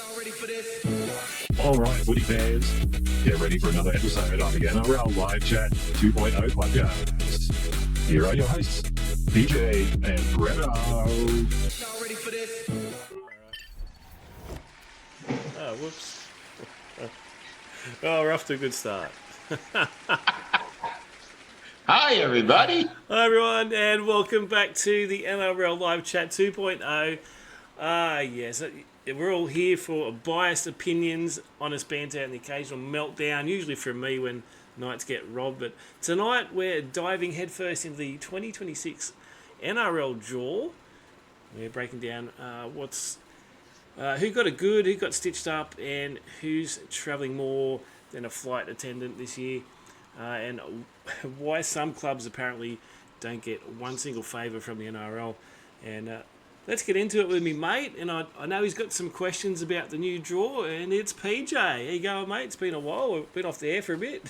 Alright, footy fans, get ready for another episode of the NRL Live Chat 2.0 podcast. Here are your hosts, PJ and Breno. Oh, whoops. Oh, we're off to a good start. Hi, everybody. Hi, everyone, and welcome back to the NRL Live Chat 2.0. Yes, we're all here for biased opinions, honest banter, and the occasional meltdown, usually from me when nights get robbed. But tonight we're diving headfirst into the 2026 NRL Draw. We're breaking down who got a good, who got stitched up, and who's travelling more than a flight attendant this year, and why some clubs apparently don't get one single favour from the NRL. And let's get into it with me, mate. And I know he's got some questions about the new draw, and it's PJ. How you going, mate? It's been a while. We've been off the air for a bit.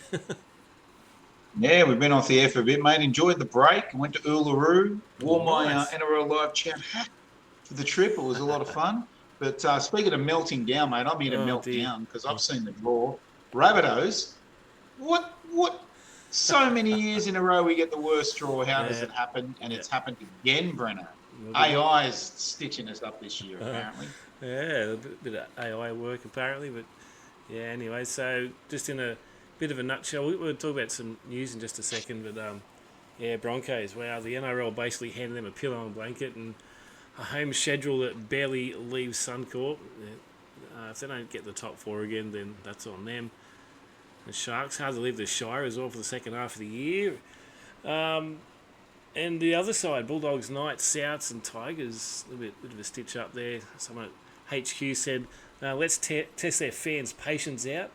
Yeah, we've been off the air for a bit, mate. Enjoyed the break. Went to Uluru. Wore Nice. my NRL Live Chat hat for the trip. It was a lot of fun. But speaking of melting down, mate, I'm here to melt down because I've seen the draw. Rabbitohs. What? So many years in a row we get the worst draw. How does it happen? And it's happened again, Breno. AI is stitching us up this year, apparently. Yeah, a bit of AI work, apparently. But, yeah, anyway, so just in a bit of a nutshell, we'll talk about some news in just a second. But, Broncos, wow, the NRL basically handed them a pillow and blanket and a home schedule that barely leaves Suncorp. If they don't get the top four again, then that's on them. The Sharks hard to leave the Shire as well for the second half of the year. And the other side, Bulldogs, Knights, Souths and Tigers, a bit of a stitch up there. Someone at HQ said, let's test their fans' patience out.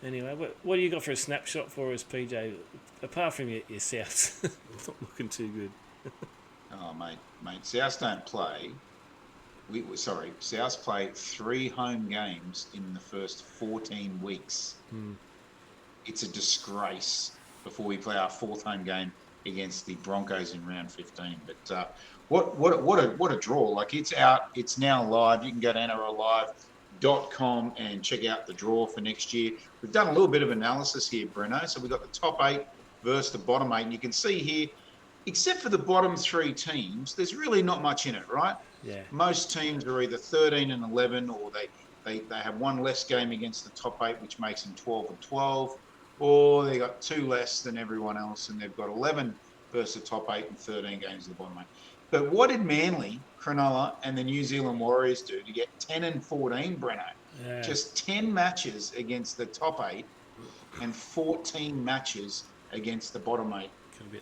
Anyway, what do you got for a snapshot for us, PJ? Apart from your Souths, not looking too good. Oh, mate, Souths don't play. Souths play 3 home games in the first 14 weeks. It's a disgrace before we play our 4th home game against the Broncos in round 15. But what a draw! Like, it's out. It's now live. You can go to NRLLive.com and check out the draw for next year. We've done a little bit of analysis here, Breno. So we've got the top 8 versus the bottom 8, and you can see here, except for the bottom 3 teams, there's really not much in it, right? Yeah. Most teams are either 13 and 11, or they have one less game against the top 8, which makes them 12 and 12, or they got 2 less than everyone else, and they've got 11 versus the top 8 and 13 games of the bottom 8. But what did Manly, Cronulla, and the New Zealand Warriors do to get 10 and 14, Breno? Yeah. Just 10 matches against the top 8 and 14 matches against the bottom 8.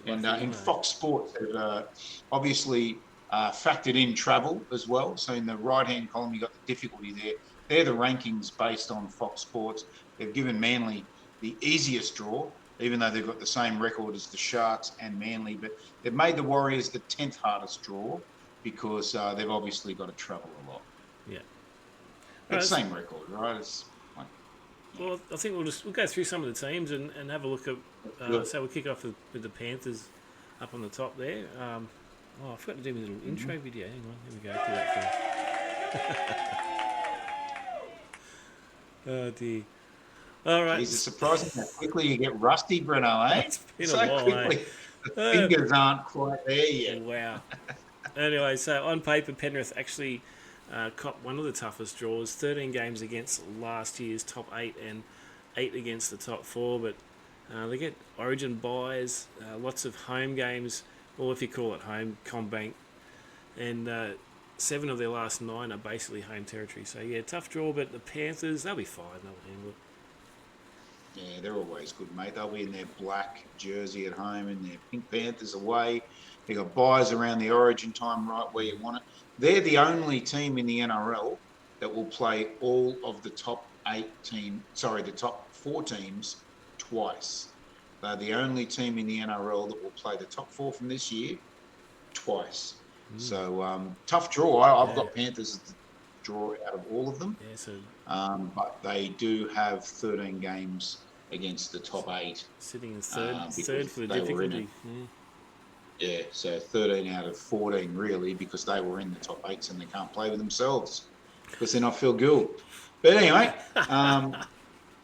And in Fox Sports, they've obviously factored in travel as well. So in the right-hand column, you've got the difficulty there. They're the rankings based on Fox Sports. They've given Manly the easiest draw, even though they've got the same record as the Sharks and Manly. But they've made the Warriors the 10th hardest draw because they've obviously got to travel a lot. Yeah. But same record, right? It's like, well, I think we'll go through some of the teams and have a look at. So we'll kick off with the Panthers up on the top there. I forgot to do my little intro video. Hang on, here we go. Do that first. Oh dear. All right. It's surprising how quickly you get rusty, Breno, eh? It's been so a while, quickly. eh? The fingers aren't quite there yet. Wow. Anyway, so on paper, Penrith actually copped one of the toughest draws. 13 games against last year's top 8 and 8 against the top 4. But they get Origin buys, lots of home games, or if you call it home, CommBank. And 7 of their last 9 are basically home territory. So, yeah, tough draw, but the Panthers, they'll be fine. They'll handle it. Yeah, they're always good, mate. They'll be in their black jersey at home and their pink Panthers away. They've got buys around the Origin time right where you want it. They're the only team in the NRL that will play all of the top 4 teams twice. They're the only team in the NRL that will play the top 4 from this year twice. So, tough draw. I've got Panthers as the draw out of all of them. Yeah, so but they do have 13 games against the top 8. sitting in third for the difficulty. Yeah, so 13 out of 14 really, because they were in the top 8s and they can't play with themselves because they're not Phil Gould. But anyway,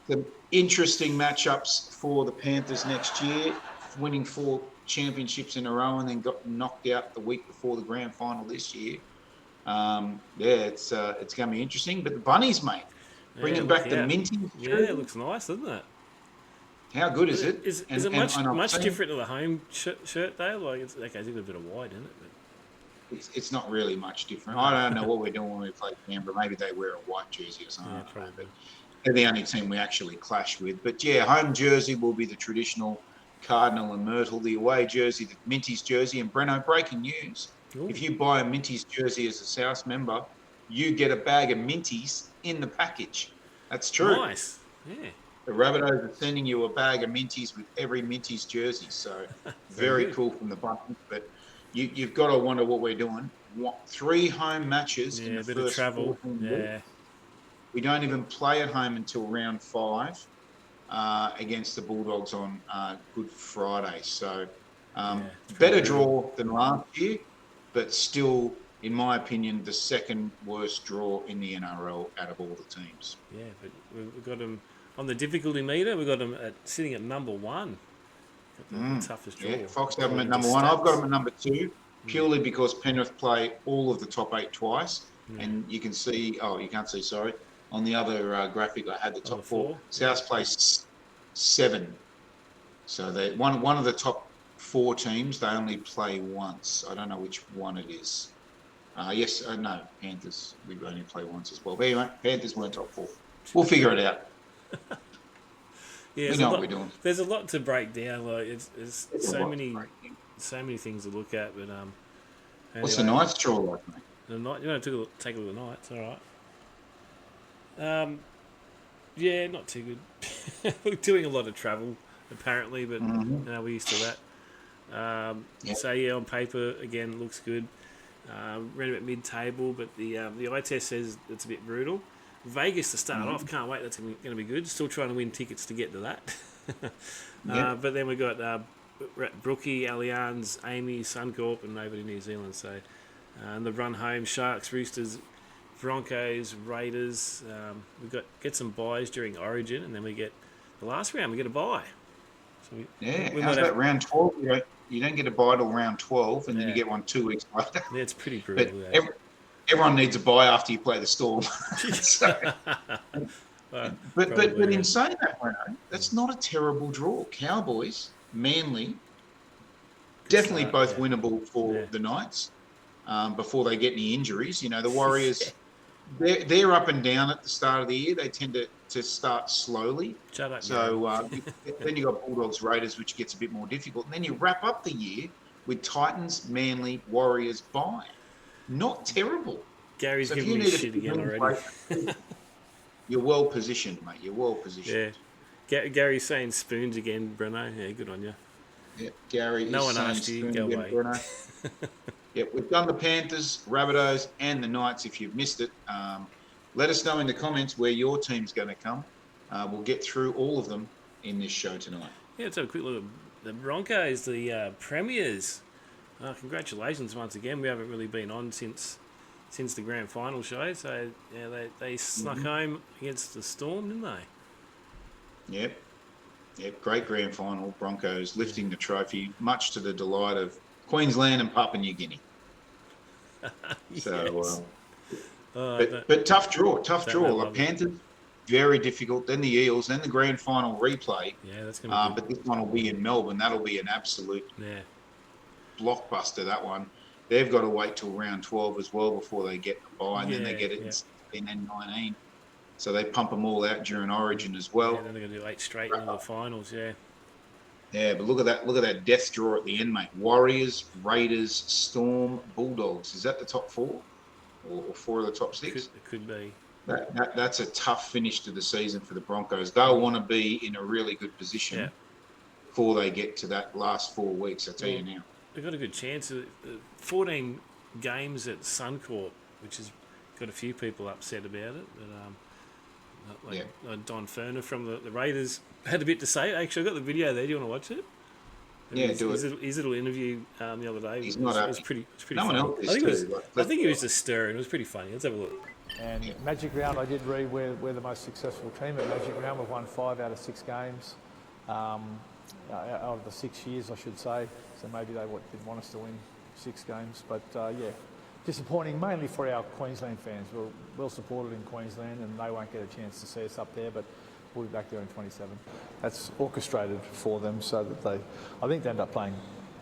the interesting matchups for the Panthers next year, winning 4 championships in a row and then got knocked out the week before the grand final this year. It's going to be interesting. But the Bunnies, mate, bringing back the minties. Yeah, it looks nice, doesn't it? How good is it? Is it much different to the home shirt though? Like, it's got a bit of white in it. But... It's not really much different. I don't know what we're doing when we play Canberra. Maybe they wear a white jersey or something. Yeah, probably. But they're the only team we actually clash with. But yeah, home jersey will be the traditional Cardinal and Myrtle. The away jersey, the Minties jersey. And Breno, breaking news. Ooh. If you buy a Minties jersey as a South member, you get a bag of Minties in the package. That's true. Nice. Yeah. The Rabbitohs are sending you a bag of Minties with every Minties jersey. So very cool from the Bunnings. But you've got to wonder what we're doing. 3 home matches in the bit first of travel. 14 weeks. We don't even play at home until round 5 against the Bulldogs on Good Friday. So better draw than last year, but still, in my opinion, the second worst draw in the NRL out of all the teams. Yeah, but we've got them on the difficulty meter. We've got them sitting at number 1. The toughest draw. Yeah, Fox have them at number 1. I've got them at number 2, purely because Penrith play all of the top 8 twice. And you can see, you can't see, sorry. On the other graphic, I had the top 4. South plays 7. So they one of the top 4 teams, they only play once. I don't know which one it is. No, Panthers. We only play once as well. But anyway, Panthers weren't top 4. We'll figure it out. Yeah, we know what we're doing. There's a lot to break down. Like it's so many things to look at. But anyway, what's the Knights draw like, mate? The night, take a look at the Knights. All right. Yeah, not too good. We're doing a lot of travel apparently, but we're used to that. So yeah, on paper again looks good. Around about mid-table, but the eye test says it's a bit brutal. Vegas to start off, can't wait. That's going to be good. Still trying to win tickets to get to that. But then we got Brookie, Allianz, Amy, Suncorp, and nobody in New Zealand. So and the run home: Sharks, Roosters, Broncos, Raiders. We get some buys during Origin, and then we get the last round. We get a buy. So how's that round 12? You don't get a buy till round 12, and then you get one 2 weeks later. Yeah, it's pretty brutal. But everyone needs a buy after you play the Storm. But in saying that, Breno, that's not a terrible draw. Cowboys, Manly, definitely both winnable for the Knights before they get any injuries. You know, the Warriors, they're up and down at the start of the year. They tend to start slowly. Shut up, so then you got Bulldogs, Raiders, which gets a bit more difficult. And then you wrap up the year with Titans, Manly, Warriors, bye. Not terrible. Gary's giving me shit again already. You're well positioned, mate. You're well positioned. Yeah. Gary's saying spoons again, Breno. Yeah, good on you. Yeah, Gary. No one asked you. Go away. Yeah, we've done the Panthers, Rabbitohs, and the Knights. If you've missed it, let us know in the comments where your team's going to come. We'll get through all of them in this show tonight. Yeah, let's have a quick look at the Broncos, the premiers. Congratulations once again. We haven't really been on since the grand final show. So yeah, they snuck home against the Storm, didn't they? Yep. Great grand final. Broncos lifting the trophy, much to the delight of Queensland and Papua New Guinea. So, but tough draw. The Panthers, very difficult. Then the Eels, then the grand final replay. Yeah, that's going to be but this one will be in Melbourne. That'll be an absolute blockbuster, that one. They've got to wait till round 12 as well before they get the bye, and then they get it in 16 and 19. So they pump them all out during Origin as well. Yeah, then they're going to do 8 straight in the finals, Yeah, but look at that death draw at the end, mate. Warriors, Raiders, Storm, Bulldogs. Is that the top 4? Or 4 of the top 6? It could be. That's a tough finish to the season for the Broncos. They'll want to be in a really good position before they get to that last 4 weeks, I tell you now. They've got a good chance. 14 games at Suncorp, which has got a few people upset about it. But Don Ferner from the Raiders had a bit to say. Actually, I've got the video there. Do you want to watch it? His little interview the other day. He's not happy. It was pretty no funny. one else is I think he was just stirring. It was pretty funny. Let's have a look. And Magic Round, I did read we're the most successful team at Magic Round. We've won 5 out of 6 games out of the 6 years, I should say. So maybe they didn't want us to win 6 games. But yeah, disappointing mainly for our Queensland fans. We're well supported in Queensland and they won't get a chance to see us up there, but we'll be back there in 27. That's orchestrated for them so that I think they end up playing,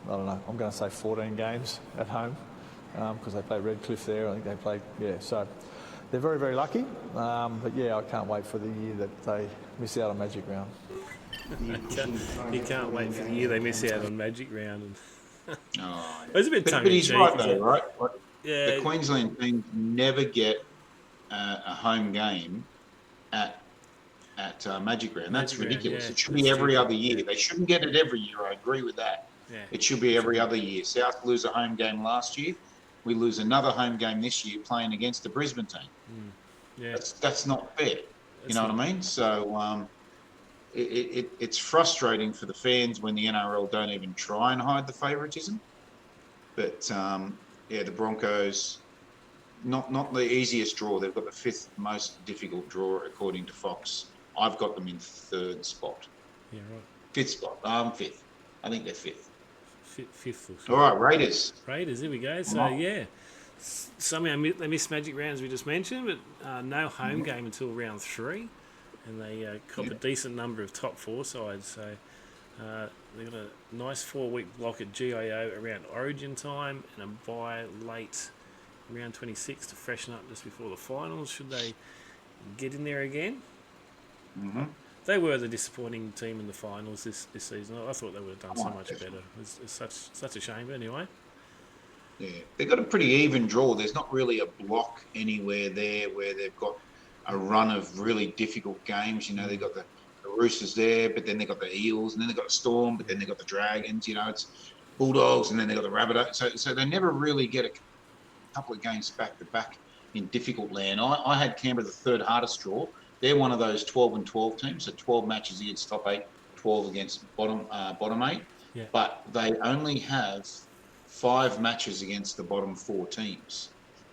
I don't know, I'm going to say 14 games at home because they play Redcliffe there. I think they play, so they're very, very lucky. But yeah, I can't wait for the year that they miss out on Magic Round. You can't wait for the year they miss out on Magic Round. Oh, yeah. It's a bit tongue in cheek. But he's right though, right? Yeah. The Queensland teams never get a home game at Magic Round. That's ridiculous. Yeah, it should be every other year. They shouldn't get it every year. I agree with that. Yeah. It should be every other year. South lose a home game last year. We lose another home game this year playing against the Brisbane team. Yeah. That's not fair. You know what I mean? So it's frustrating for the fans when the NRL don't even try and hide the favouritism. But the Broncos, not the easiest draw. They've got the 5th most difficult draw according to Fox. I've got them in 3rd spot. Yeah, right. 5th spot. 5th. I think they're 5th. Fifth. All right, Raiders. Here we go. So, somehow they missed Magic Round, as we just mentioned, but no home game until round 3. And they cop a decent number of top 4 sides. So, they've got a nice 4-week block at GIO around Origin time and a bye late round 26 to freshen up just before the finals. Should they get in there again? Mm-hmm. They were the disappointing team in the finals this season. I thought they would have done so much better. It's such a shame, but anyway. Yeah, they've got a pretty even draw. There's not really a block anywhere there where they've got a run of really difficult games. You know, they've got the Roosters there, but then they've got the Eels, and then they've got the Storm, but then they've got the Dragons. You know, it's Bulldogs, and then they've got the Rabbitohs. So they never really get a couple of games back to back in difficult land. I had Canberra the 3rd hardest draw. They're one of those 12 and 12 teams, so 12 matches against top 8, 12 against bottom 8. Yeah. But they only have 5 matches against the bottom 4 teams.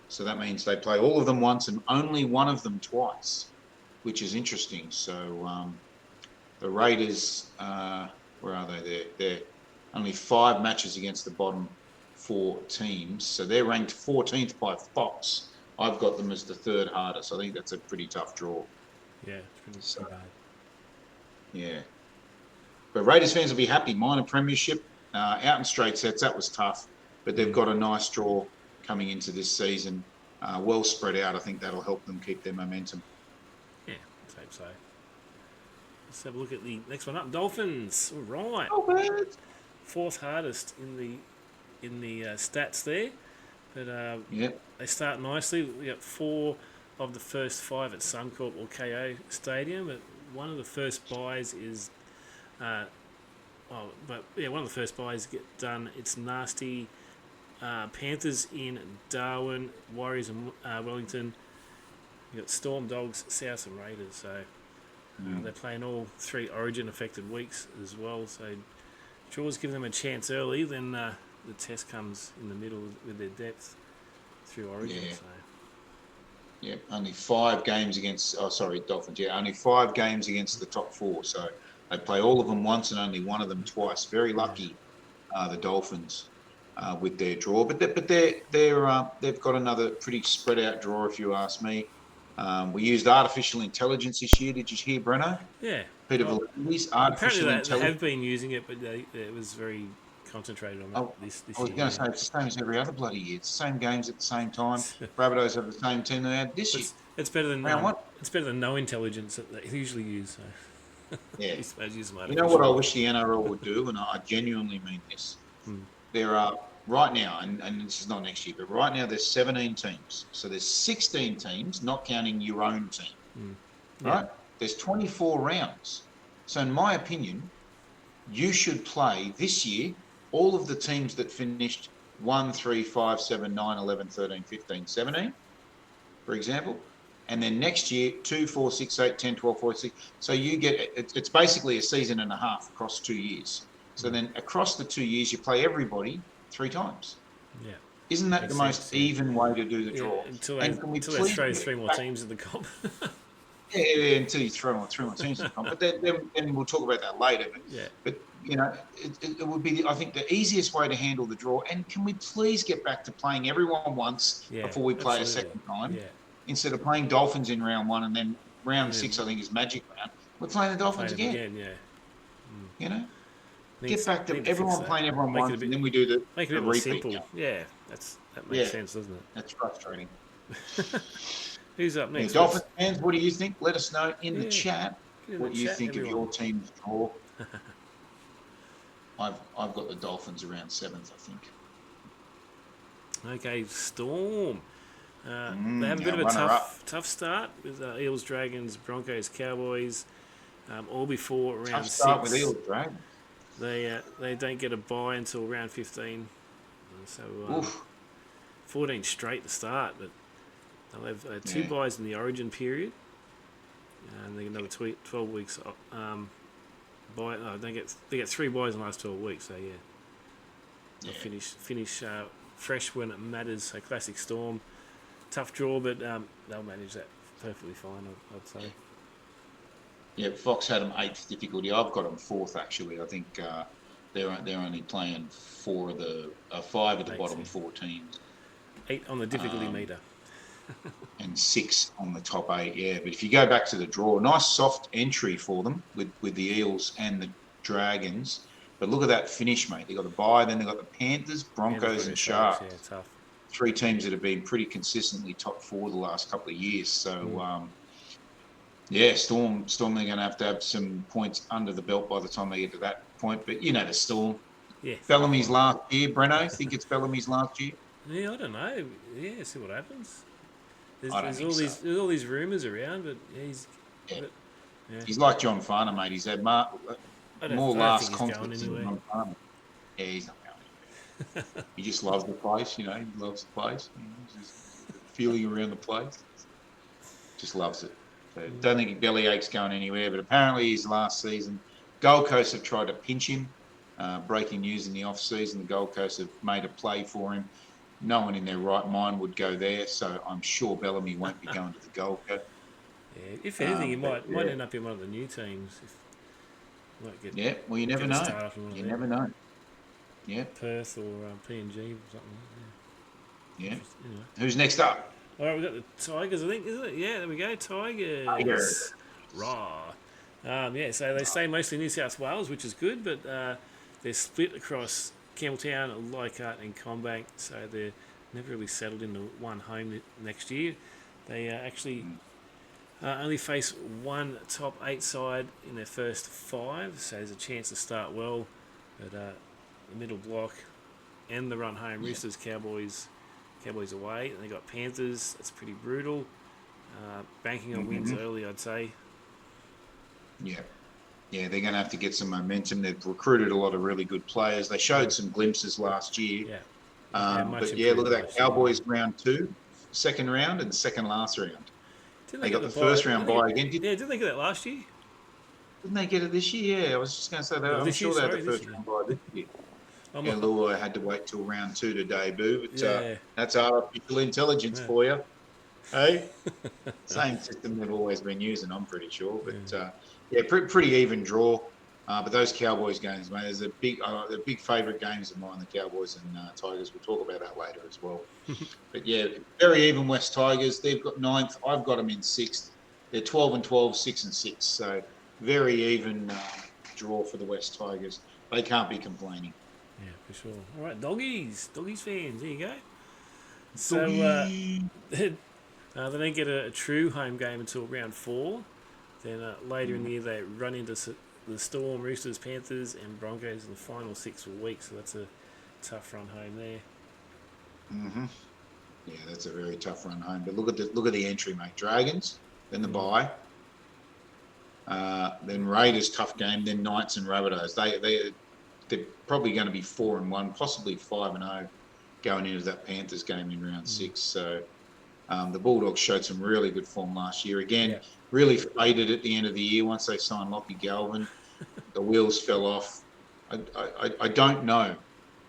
So that means they play all of them once and only one of them twice, which is interesting. So the Raiders, where are they? They're only 5 matches against the bottom 4 teams. So they're ranked 14th by Fox. I've got them as the 3rd hardest. I think that's a pretty tough draw. Yeah, it's pretty bad. Yeah. But Raiders fans will be happy. Minor premiership, out in straight sets, that was tough. But they've got a nice draw coming into this season. Well spread out. I think that'll help them keep their momentum. Yeah, let's hope so. Let's have a look at the next one up. Dolphins. All right. Oh, man. 4th hardest in the stats there. But they start nicely. We got 4 of the first 5 at Suncorp or KO Stadium. But one of the first buys is, one of the first buys get done. It's nasty. Panthers in Darwin, Warriors in Wellington. You got Storm, Dogs, South, and Raiders. So they're playing all 3 Origin affected weeks as well. So Jaws give them a chance early. Then the test comes in the middle with their depth through Origin. Yeah. So. Yeah, only 5 games against. Oh, sorry, Dolphins. Yeah, only 5 games against the top 4. So they play all of them once and only one of them twice. Very lucky, the Dolphins, with their draw. But they've got another pretty spread out draw, if you ask me. We used artificial intelligence this year. Did you hear, Breno? Yeah. Peter V'landys, artificial apparently they have intelligence. been using it, but it was very concentrated on that this I was year. going to say it's the same as every other bloody year. It's the same games at the same time. Rabbitohs have the same team they had this year. It's better than Man, what? it's better than no intelligence that they usually use. So. Yeah. I suppose use some You know what I wish the NRL would do, and I genuinely mean this. There are, right now, and this is not next year, but right now there's 17 teams. So there's 16 teams, not counting your own team. Right? There's 24 rounds. So in my opinion, you should play this year all of the teams that finished 1, 3, 5, 7, 9, 11, 13, 15, 17, for example. And then next year, 2, 4, 6, 8, 10, 12, 14. So you get, it's basically a season and a half across 2 years. So then across the 2 years, you play everybody 3 times. Yeah. Isn't that Makes the most sense, yeah. even way to do the Yeah, draw? until And can we they please throw get 3 more back- teams in the comp. Yeah, until you throw on 3 more teams in the comp. But then we'll talk about that later. Yeah. But you know, it would be, I think, the easiest way to handle the draw. And can we please get back to playing everyone once Yeah, before we play absolutely. a second time? Yeah. Instead of playing Dolphins in round 1 and then round 6, I think, is Magic round. We're playing the Dolphins Playing again. again, yeah. You know, Needs- get back to need fix everyone that. playing everyone Make it once, a bit- and then we do Make it a the bit more repeat. simple. Yeah. Yeah, that makes Yeah. sense, doesn't it? That's frustrating. Who's up Yeah, next? Dolphins fans, what do you think? Let us know in the Yeah. chat Get in what the you chat, think of everyone. your team's draw. I've got the Dolphins around 7th, I think. Okay, Storm. They have a bit yeah, of a runner-up. tough start with Eels, Dragons, Broncos, Cowboys, all before round Tough start 6. with Eels, right? They don't get a bye until round 15. So Oof. 14 straight to start, but they'll have 2 Yeah. buys in the Origin period, and they get another 12 weeks. Bye. They get 3 buys in the last 12 weeks. So yeah, they'll finish fresh when it matters. So classic Storm, tough draw, but they'll manage that perfectly fine. I'd say. Yeah, Fox had them 8th difficulty. I've got them 4th, actually. I think they're only playing 5 of the 8, bottom yeah. 4 teams. 8 on the difficulty meter. And 6 on the top 8, yeah. But if you go back to the draw, nice soft entry for them with the Eels and the Dragons. But look at that finish, mate. They got the bye, then they got the Panthers, Broncos, and Sharks. Yeah, tough. 3 teams that have been pretty consistently top 4 the last couple of years. So, Storm are going to have some points under the belt by the time they get to that point. But you know the Storm. Yeah. Bellamy's last year, Breno. Think it's Bellamy's last year? Yeah, I don't know. Yeah, see what happens. I don't think so. There's all these rumours around, but Yeah. but, yeah. He's like John Farner, mate. He's had more I don't last think he's going conflicts than anywhere. John Farner. Yeah, he's not going anywhere. He just loves the place, you know. He loves the place. He's just feeling around the place. Just loves it. So don't think Bellyache's going anywhere, but apparently his last season, Gold Coast have tried to pinch him. Breaking news in the off-season, the Gold Coast have made a play for him. No one in their right mind would go there, so I'm sure Bellamy won't be going to the Gold Coast. Yeah, if anything, he might yeah. end up in one of the new teams. Might get Yeah, well, you never know. start off in one of You them. never know. Yeah, Perth or PNG or something. yeah. Anyway. Who's next up? All right, we've got the Tigers, I think, isn't it? Yeah, there we go, Tigers. Tigers. Raw. So they stay mostly New South Wales, which is good, but they're split across Campbelltown, Leichhardt and Combank, so they're never really settled into one home next year. They actually only face one top 8 side in their first 5, so there's a chance to start well. But the middle block and the run home, Roosters, Cowboys away, and they got Panthers. That's pretty brutal. Banking on wins early, I'd say. Yeah. Yeah, they're going to have to get some momentum. They've recruited a lot of really good players. They showed some glimpses last year. Yeah. But yeah, look at that. Cowboys round 2, second round, and second last round. They got the first round bye again. Didn't they get that last year? Didn't they get it this year? Yeah, I was just going to say that. I'm sure they had the first round bye this year. Yeah, Lua had to wait till round 2 to debut, but that's our official intelligence for you. Hey? Same system they've always been using, I'm pretty sure. But pretty even draw. But those Cowboys games, mate, there's they're big favourite games of mine, the Cowboys and Tigers. We'll talk about that later as well. But yeah, very even West Tigers. They've got 9th. I've got them in 6th. They're 12 and 12, 6 and 6. So very even draw for the West Tigers. They can't be complaining. Yeah, for sure. All right, Doggies fans, there you go. So they don't get a true home game until round 4. Then later in the year they run into the Storm, Roosters, Panthers, and Broncos in the final 6 weeks. So that's a tough run home there. Yeah, that's a very tough run home. But look at the entry, mate. Dragons, then the bye, then Raiders, tough game, then Knights and Rabbitohs. They're probably going to be 4-1, possibly 5-0 going into that Panthers game in round 6. So the Bulldogs showed some really good form last year. Again, really faded at the end of the year once they signed Lockie Galvin. The wheels fell off. I don't know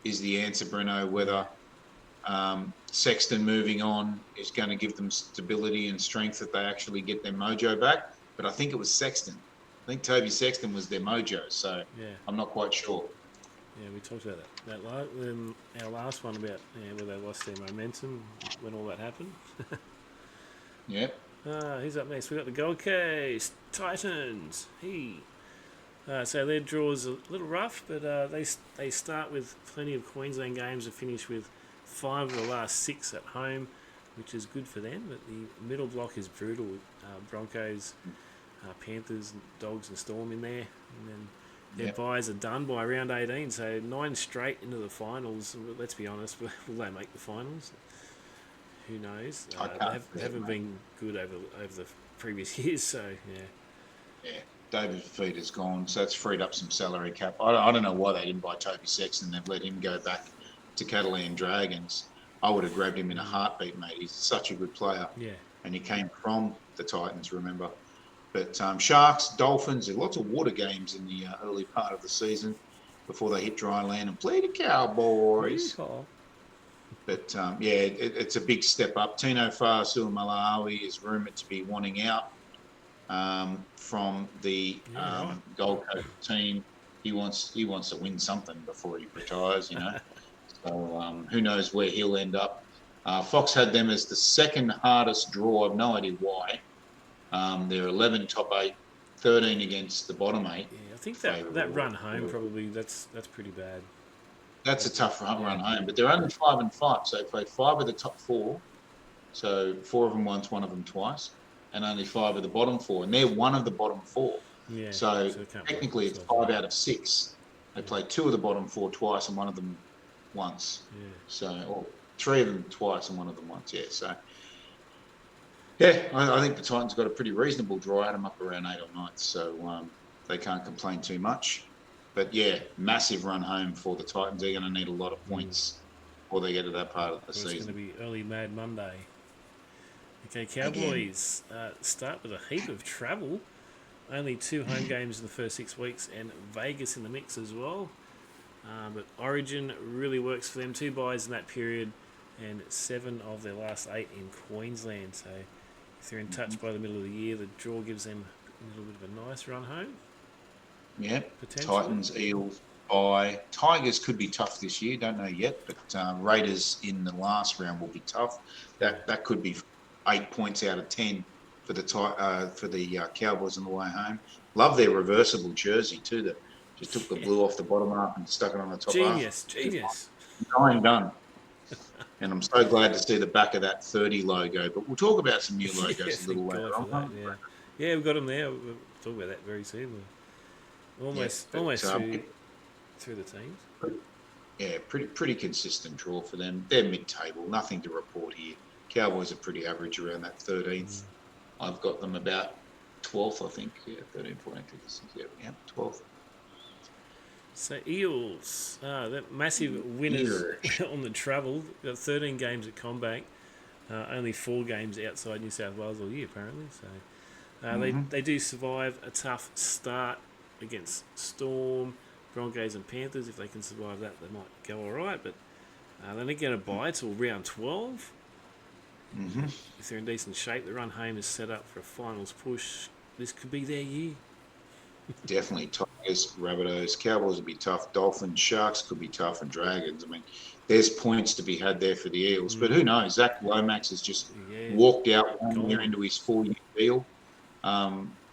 is the answer, Breno, whether Sexton moving on is going to give them stability and strength that they actually get their mojo back. But I think it was Sexton. I think Toby Sexton was their mojo, so I'm not quite sure. Yeah, we talked about that. Our last one about where they lost their momentum when all that happened. Yep. Who's up next? We've got the Gold Coast Titans. So their draw's a little rough, but they start with plenty of Queensland games to finish with 5 of the last 6 at home, which is good for them. But the middle block is brutal with Broncos, Panthers, Dogs and Storm in there. And then their buys are done by round 18, so 9 straight into the finals. Let's be honest, will they make the finals? Who knows? They haven't been good over the previous years, so yeah. David Feeder's gone, so that's freed up some salary cap. I don't know why they didn't buy Toby Sexton. They've let him go back to Catalan Dragons. I would have grabbed him in a heartbeat, mate. He's such a good player. Yeah. And he came from the Titans, remember. But Sharks, Dolphins, there are lots of water games in the early part of the season before they hit dry land and play the Cowboys. But, it's a big step up. Tino Fa'asuamaleaui is rumoured to be wanting out from the Gold Coast team. He wants to win something before he retires, So who knows where he'll end up. Fox had them as the second hardest draw. I've no idea why. They're 11 top 8, 13 against the bottom 8. Yeah, I think that run home probably that's pretty bad. That's a tough run home, but they're only 5 and 5, so they play 5 of the top 4. So 4 of them once, 1 of them twice, and only 5 of the bottom 4, and they're 1 of the bottom 4. Yeah. So technically, it's 5 out of 6. They play 2 of the bottom 4 twice, and 1 of them once. Yeah. So, or 3 of them twice, and 1 of them once. Yeah. So, I think the Titans got a pretty reasonable draw. I had them up around 8 or 9, so they can't complain too much. But massive run home for the Titans. They're going to need a lot of points before they get to that part of the season. It's going to be early Mad Monday. Okay, Cowboys start with a heap of travel. Only 2 home games in the first 6 weeks, and Vegas in the mix as well. But Origin really works for them. 2 buys in that period, and 7 of their last 8 in Queensland. So if they're in touch by the middle of the year, the draw gives them a little bit of a nice run home. Yeah, Titans, Eels, bye. Tigers could be tough this year, don't know yet, but Raiders in the last round will be tough. That could be 8 points out of 10 for the Cowboys on the way home. Love their reversible jersey too. That just took the blue off the bottom half and stuck it on the top half. Genius. Done. And I'm so glad to see the back of that 30 logo. But we'll talk about some new logos a little later on. We've got them there. We'll talk about that very soon. Almost through the teams. Yeah, pretty consistent draw for them. They're mid-table, nothing to report here. Cowboys are pretty average around that 13th. I've got them about 12th, I think. 13, 14, 15, 12th. So Eels, that massive winners on the travel. Got 13 games at Combank, only 4 games outside New South Wales all year apparently. So they do survive a tough start against Storm, Broncos and Panthers. If they can survive that, they might go all right. But they're not going to buy till round 12. If they're in decent shape, the run home is set up for a finals push. This could be their year. Definitely. Tigers, Rabbitohs, Cowboys would be tough. Dolphins, Sharks could be tough, and Dragons. I mean, there's points to be had there for the Eels. But who knows? Zach Lomax has just walked out 1 year into his 4-year deal.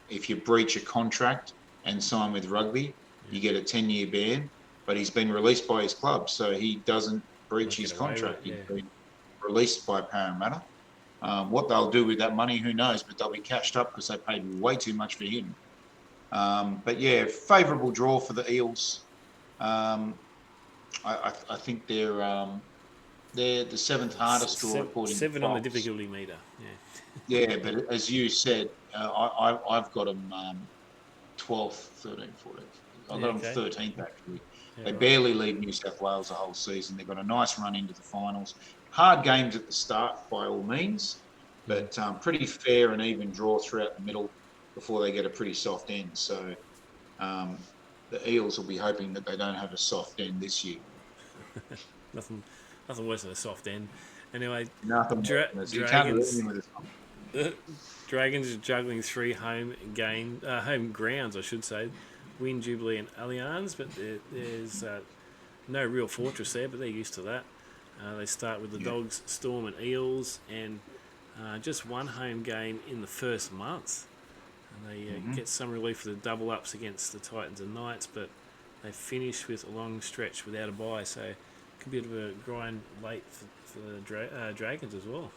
If you breach a contract and sign with rugby, you get a 10-year ban, but he's been released by his club, so he doesn't breach his contract. He's been released by Parramatta. What they'll do with that money, who knows, but they'll be cashed up because they paid way too much for him. Favourable draw for the Eels. I think they're the 7th hardest draw according to 7 on the difficulty meter. Yeah, but as you said, I've got them 12th, 13th, 14th. I've got them 13th actually. They barely leave New South Wales the whole season. They've got a nice run into the finals. Hard games at the start by all means, but pretty fair and even draw throughout the middle before they get a pretty soft end. So the Eels will be hoping that they don't have a soft end this year. nothing worse than a soft end. Anyway, Nothing. You can't do anything with this. Dragons are juggling 3 home grounds, I should say. Win, Jubilee and Allianz, but there's no real fortress there, but they're used to that. They start with the Dogs, Storm and Eels, and just one home game in the first month. And they get some relief for the double-ups against the Titans and Knights, but they finish with a long stretch without a bye, so it could be a bit of a grind late for the Dragons as well.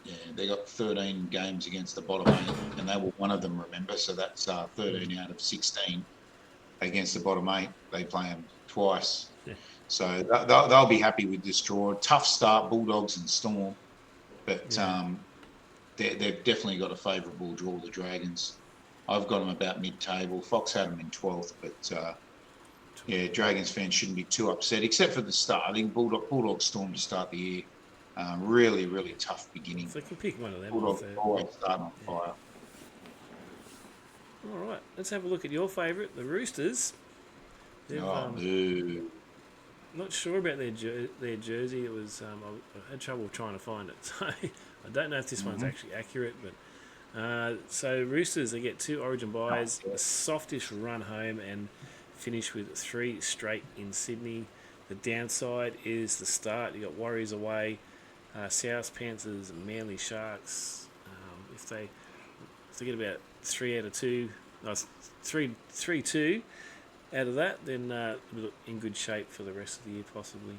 Yeah, they got 13 games against the bottom 8, and they were one of them, remember? So that's 13 out of 16 against the bottom 8. They play them twice. Yeah. So they'll be happy with this draw. Tough start, Bulldogs and Storm, but they've definitely got a favourable draw, the Dragons. I've got them about mid-table. Fox had them in 12th, but Dragons fans shouldn't be too upset, except for the start. I think Bulldog Storm to start the year. Really, really tough beginning. So they can pick one of them. Bulldogs always starting on fire. All right, let's have a look at your favourite, the Roosters. Boo. Not sure about their jersey. It was I had trouble trying to find it, so I don't know if this one's actually accurate. But so Roosters, they get 2 Origin buys, a softish run home, and finish with 3 straight in Sydney. The downside is the start. You got Warriors away, South Panthers, Manly Sharks. If they get about 3 out of 2, 3-2 out of that, then we'll look in good shape for the rest of the year, possibly.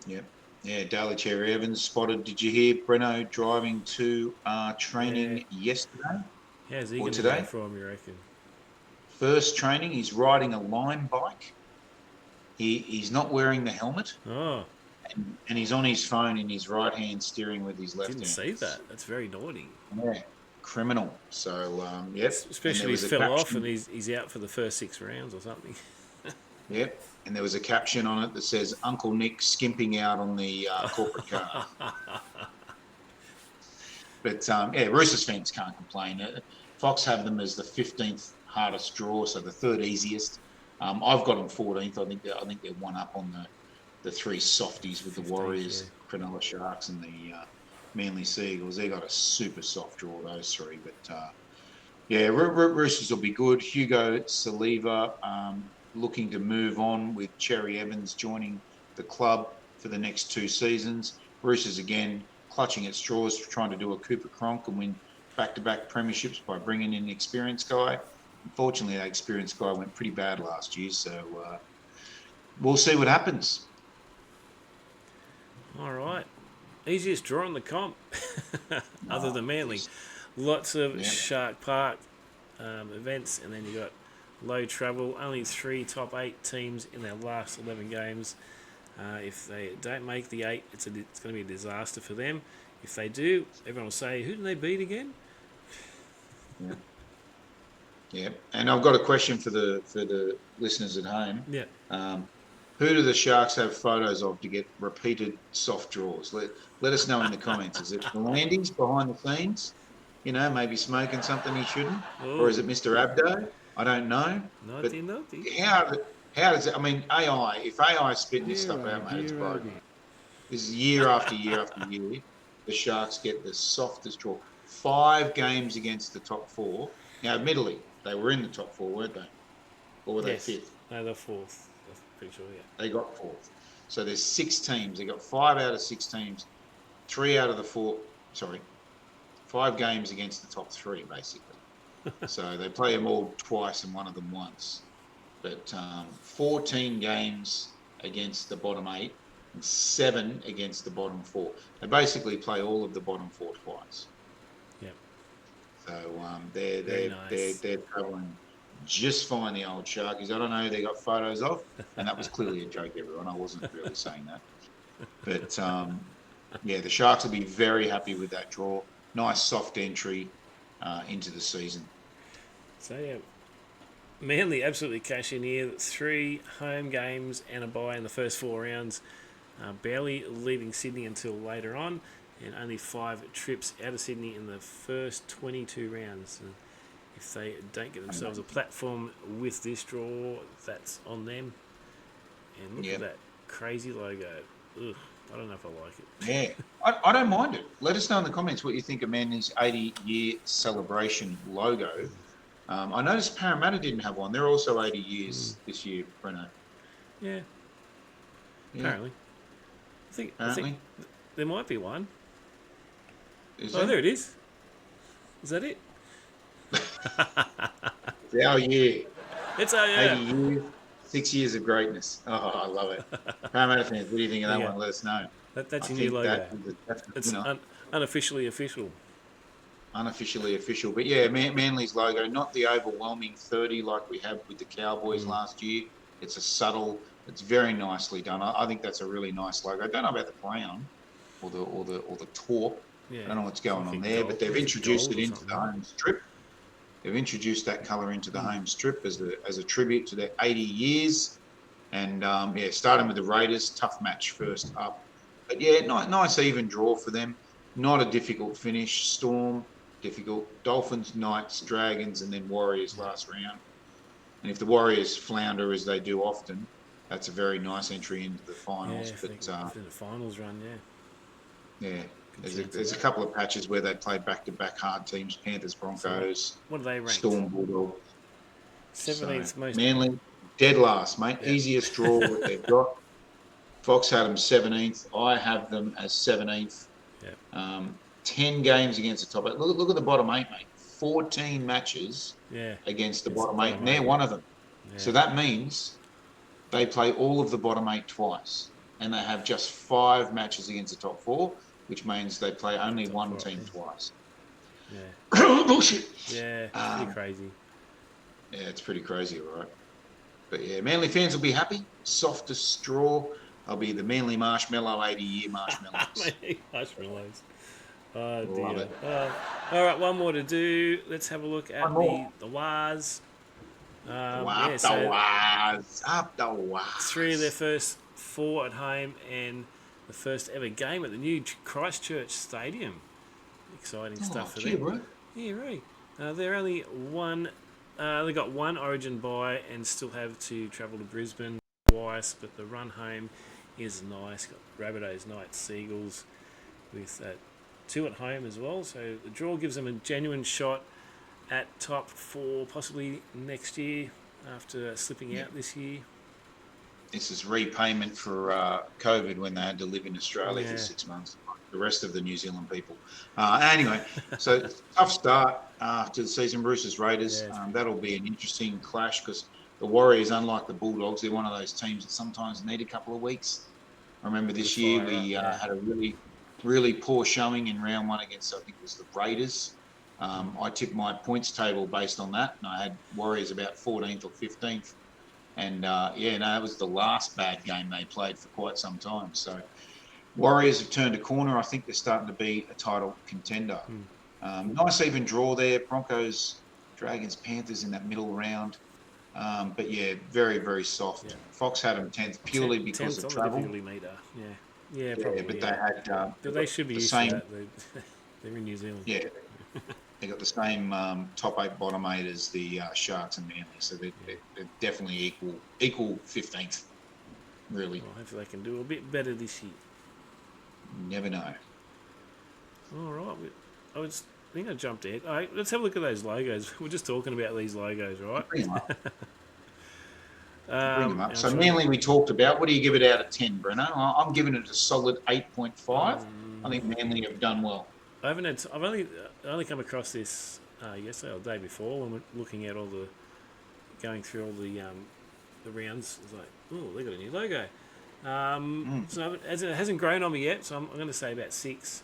Yep. Yeah, Daly Cherry Evans spotted. Did you hear Breno driving to training yesterday? How's he or going to today? go from, you reckon? First training, he's riding a Lime bike. He's not wearing the helmet. Oh, And he's on his phone in his right hand, steering with his left didn't hand. see that. That's very naughty. Yeah, criminal. So, yep. Especially if he fell off and he's out for the first 6 rounds or something. Yep. And there was a caption on it that says, Uncle Nick skimping out on the corporate car. But, Roosters fans can't complain. Fox have them as the 15th hardest draw, so the 3rd easiest. I've got them 14th. I think they're one up on the 3 softies with the Warriors, Cronulla Sharks, and the Manly Seagulls. They got a super soft draw, those 3. But Roosters will be good. Hugo Saliva looking to move on with Cherry Evans joining the club for the next 2 seasons. Roosters again clutching at straws, trying to do a Cooper Cronk and win back-to-back premierships by bringing in an experienced guy. Unfortunately, that experienced guy went pretty bad last year, so we'll see what happens. All right. Easiest draw in the comp, other than Manly. Lots of Shark Park events, and then you got low travel. Only 3 top 8 teams in their last 11 games. If they don't make the 8, it's going to be a disaster for them. If they do, everyone will say, who did they beat again? Yeah, and I've got a question for the listeners at home. Yeah. Who do the Sharks have photos of to get repeated soft draws? Let us know in the comments. Is it the Landys behind the scenes? You know, maybe smoking something he shouldn't? Ooh. Or is it Mr. Abdo? I don't know. Naughty. How does it, I mean, AI, if AI spit this stuff out, mate, it's broken. This is year after year after year. The Sharks get the softest draw. 5 games against the top 4. Now, admittedly, they were in the top 4, weren't they? Or were they 5th? No, they're 4th. I'm pretty sure, yeah. They got 4th. So there's 6 teams. They got 5 out of 6 teams. 3 out of the 4. Sorry, 5 games against the top 3, basically. So they play them all twice and one of them once. But 14 games against the bottom 8 and 7 against the bottom 4. They basically play all of the bottom 4 twice. Yep. So they're travelling just fine, the old Sharkies. I don't know who they got photos of, and that was clearly a joke, everyone. I wasn't really saying that. But, the Sharks will be very happy with that draw. Nice soft entry into the season. So, yeah, Manly absolutely cash in here. 3 home games and a bye in the first 4 rounds. Barely leaving Sydney until later on, and only 5 trips out of Sydney in the first 22 rounds. And if they don't get themselves a platform with this draw, that's on them. And look at that crazy logo. ugh, I don't know if I like it. Yeah, I don't mind it. Let us know in the comments what you think of Manly's 80-year celebration logo. I noticed Parramatta didn't have one. They're also 80 years this year, Breno. Yeah, Yeah, apparently. I think apparently. there might be one. Is Oh, there it is. Is that it? It's our year. It's 80 years, 6 years of greatness. Oh, I love it. Parramatta fans, what do you think of that Yeah. one? Let us know. That's I your new think logo. that is a definite It's winner. unofficially official. Unofficially official. But yeah, Manly's logo, not the overwhelming 30 like we had with the Cowboys last year. It's a subtle, it's very nicely done. I think that's a really nice logo. I don't know about the brown or the taupe. Yeah. I don't know what's going on Something there, gold. but they've Is it introduced gold it or into the something? home strip. They've introduced that colour into the home strip as a tribute to their 80 years. And yeah, starting with the Raiders, tough match first up. But yeah, nice even draw for them. Not a difficult finish. Storm, difficult. Dolphins, Knights, Dragons, and then Warriors last round. And if the Warriors flounder as they do often, that's a very nice entry into the finals. Yeah, But in the finals run, yeah. yeah, Good chance there's of a that. couple of patches where they played back-to-back hard teams: Panthers, Broncos, What are they ranked? Storm, Bulldogs. 17th So most. Manly, dead last, mate. Yeah. Easiest draw what they've got. Fox had them 17th. I have them as 17th. Yeah. 10 games against the top eight. Look at the bottom eight, mate. 14 matches Yeah. against the It's bottom eight, and eight. they're one of them. Yeah. So that means they play all of the bottom eight twice, and they have just 5 matches against the top 4, which means they play only one four, team yeah. twice. Yeah. Bullshit. Yeah. It's pretty crazy. Yeah, it's pretty crazy, all right. But yeah, Manly fans will be happy. Softest straw. I'll be the Manly Marshmallow 80-year marshmallows. Marshmallows. Oh Love dear. it. All right, one more to do. Let's have a look at One more. the Waz. Up the waz. 3 of their first 4 at home and the first ever game at the new Christchurch Stadium. Exciting stuff for them. Bro. Yeah, right. They're only one. They got one Origin bye and still have to travel to Brisbane twice, but the run home is nice. Got Rabbitohs, Knights, Seagulls with 2 at home as well. So the draw gives them a genuine shot at top 4, possibly next year after slipping out this year. This is repayment for COVID when they had to live in Australia Yeah. for 6 months. The rest of the New Zealand people. Anyway, so tough start to the season. Roosters Raiders. Yeah, That'll be an interesting clash because the Warriors, unlike the Bulldogs, they're one of those teams that sometimes need a couple of weeks. I remember this year we had a really poor showing in round 1 against, I think it was the Raiders. I tipped my points table based on that, and I had Warriors about 14th or 15th. And it was the last bad game they played for quite some time. So Warriors have turned a corner. I think they're starting to be a title contender. Nice even draw there. Broncos, Dragons, Panthers in that middle round. But yeah, very, very soft. Yeah. Fox had them 10th purely because of travel. The meter. Yeah, probably. But they had. But they should be used to that. They're in New Zealand. Yeah. They got the same top 8, bottom 8 as the Sharks and Manly, so they're definitely equal 15th. Really. Well, hopefully they can do a bit better this year. Never know. All right. I think I jumped ahead. All right, let's have a look at those logos. We're just talking about these logos, right? Bring them up. Bring them up. So Manly we talked about. What do you give it out of 10, Breno? I'm giving it a solid 8.5. I think Manly have done well. I've only come across this yesterday or the day before when we're looking at going through all the rounds. It's like, oh, they got a new logo. So it hasn't grown on me yet, so I'm going to say about 6.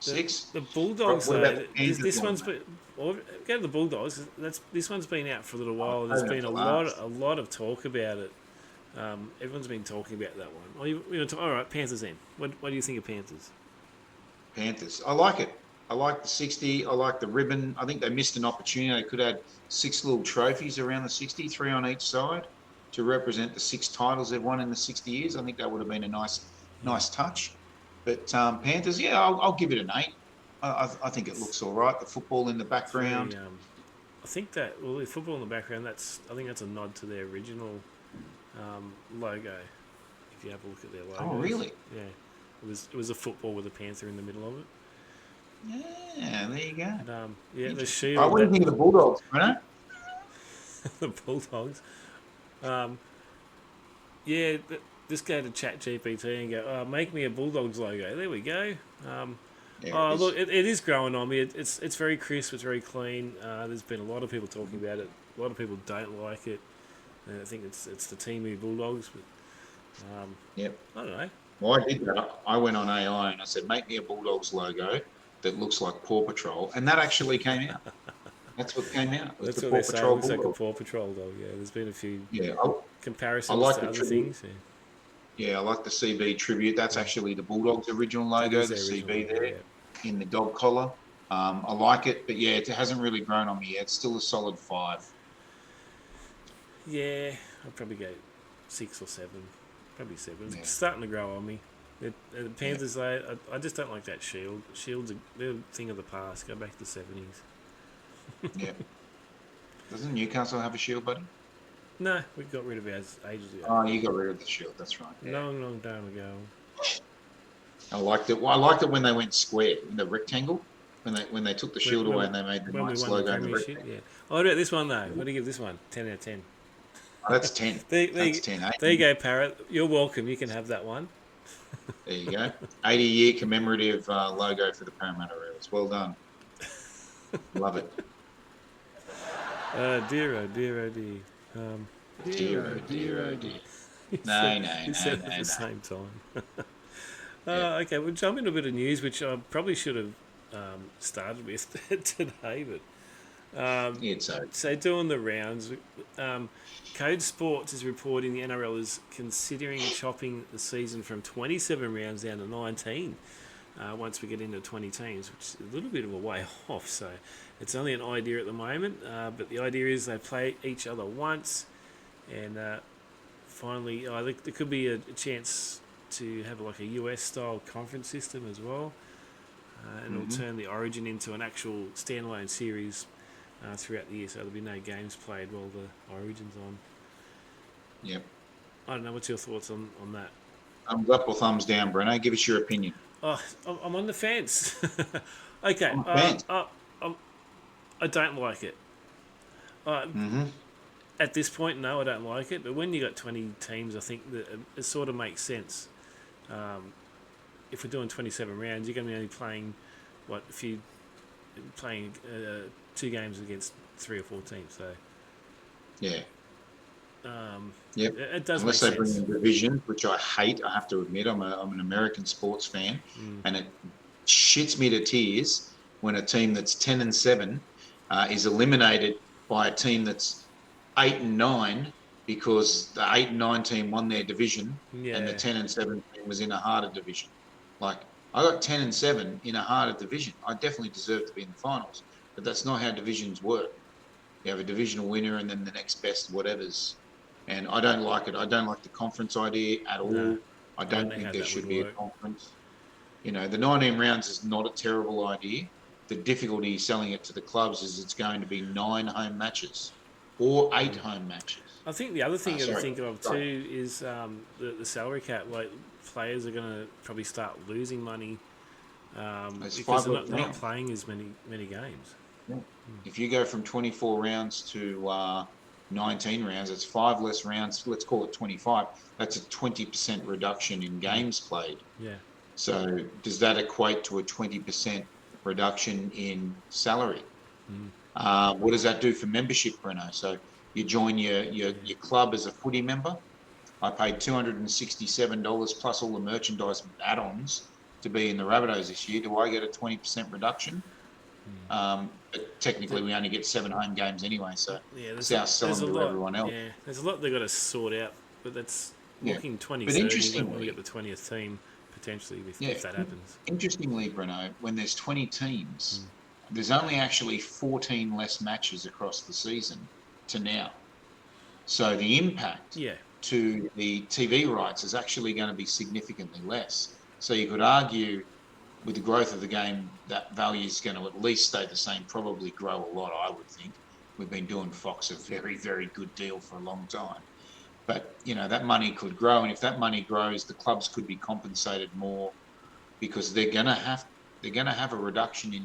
6. The Bulldogs, what about though, the this one's been. Go to the Bulldogs. This one's been out for a little while. There's been a lot of talk about it. Everyone's been talking about that one. All right, Panthers then. What do you think of Panthers? Panthers. I like it. I like the 60. I like the ribbon. I think they missed an opportunity. They could have had 6 little trophies around the 60, 3 on each side, to represent the 6 titles they've won in the 60 years. I think that would have been a nice touch. But Panthers, I'll give it an 8. I think it looks all right. The football in the background. I think the football in the background. I think that's a nod to their original logo. If you have a look at their logos. Oh, really? Yeah. It was a football with a panther in the middle of it. Yeah, there you go. And, yeah, the I shield. what do you think of the Bulldogs, Breno? The Bulldogs. Yeah, just go to Chat GPT and go, make me a Bulldogs logo. There we go. Yeah, Look, it is growing on me. It's very crisp. It's very clean. There's been a lot of people talking about it. A lot of people don't like it. And I think it's the Timu Bulldogs. But Yep. I don't know. Well, I did that. I went on AI and I said, make me a Bulldogs logo that looks like Paw Patrol. And that actually came out. That's what came out. It was That's the what Paw they're saying. Patrol Looks like a Bulldog. Paw Patrol dog. Yeah, there's been a few Yeah, comparisons I like to the other tribute. things. I like the CB tribute. That's actually the Bulldogs' original logo, is the their CB original there logo, in the dog collar. I like it, but yeah, it hasn't really grown on me yet. It's still a solid 5. Yeah, I'd probably go 6 or 7. Probably 7. Yeah. It's starting to grow on me. The Panthers, though, I just don't like that shield. Shield's they're a thing of the past. Go back to the 70s. Yeah. Doesn't Newcastle have a shield, buddy? No, we got rid of ours ages ago. Oh, you got rid of the shield. That's right. Yeah. Long time ago. I liked it. Well, I liked it when they went square in the rectangle. When they took the shield away and they made the When we Knights won the logo in the premiership, rectangle. yeah. What about this one, though? What do you give this one? 10 out of 10. Oh, that's 10. That's 10. Eh? There you go, Parrot. You're welcome. You can have that one. There you go. 80-year commemorative logo for the Parramatta Eels. Well done. Love it. Dear, oh dear, oh dear. Dear, oh dear, oh dear. You said it at the same time. Okay, we'll jump into a bit of news, which I probably should have started with today, but so doing the rounds. Code Sports is reporting the NRL is considering chopping the season from 27 rounds down to 19 once we get into 20 teams, which is a little bit of a way off. So it's only an idea at the moment, but the idea is they play each other once, and finally, there could be a chance to have like a US-style conference system as well, and it'll turn the Origin into an actual standalone series throughout the year, so there'll be no games played while the Origin's on. Yep. I don't know, what's your thoughts on that? Thumbs up or thumbs down, Breno? Give us your opinion. Oh, I'm on the fence. Okay, I don't like it. At this point, no, I don't like it. But when you got 20 teams, I think that it sort of makes sense. If we're doing 27 rounds, you're going to be only playing, playing 2 games against 3 or 4 teams. So Yeah. Yep. It does Unless make they bring sense. in division, which I hate, I have to admit. I'm an American sports fan, and it shits me to tears when a team that's 10-7 is eliminated by a team that's 8-9 because the 8-9 team won their division and the 10-7 team was in a harder division. Like, I got 10-7 in a harder division. I definitely deserve to be in the finals, but that's not how divisions work. You have a divisional winner and then the next best whatever's. And I don't like it. I don't like the conference idea at all. No, I don't think there should be a conference. You know, the 19 rounds is not a terrible idea. The difficulty selling it to the clubs is it's going to be 9 home matches or 8 home matches. I think the other thing to think of too is the salary cap. Like, players are going to probably start losing money because they're not playing as many games. Yeah. If you go from 24 rounds to 19 rounds, it's 5 less rounds. Let's call it 25. That's a 20% reduction in games played. Yeah. So does that equate to a 20% reduction in salary? What does that do for membership, Breno? So you join your club as a footy member. I paid $267 plus all the merchandise add-ons to be in the Rabbitohs this year. Do I get a 20% reduction? But technically, we only get 7 home games anyway, so it's our selling to everyone else. Yeah, there's a lot they've got to sort out, but that's looking 2030 when we get the 20th team potentially if that happens. Interestingly, Breno, when there's 20 teams, there's only actually 14 less matches across the season to now. So the impact to the TV rights is actually going to be significantly less. So you could argue with the growth of the game, that value is going to at least stay the same, probably grow a lot, I would think. We've been doing Fox a very, very good deal for a long time. But, that money could grow. And if that money grows, the clubs could be compensated more because they're going to have a reduction in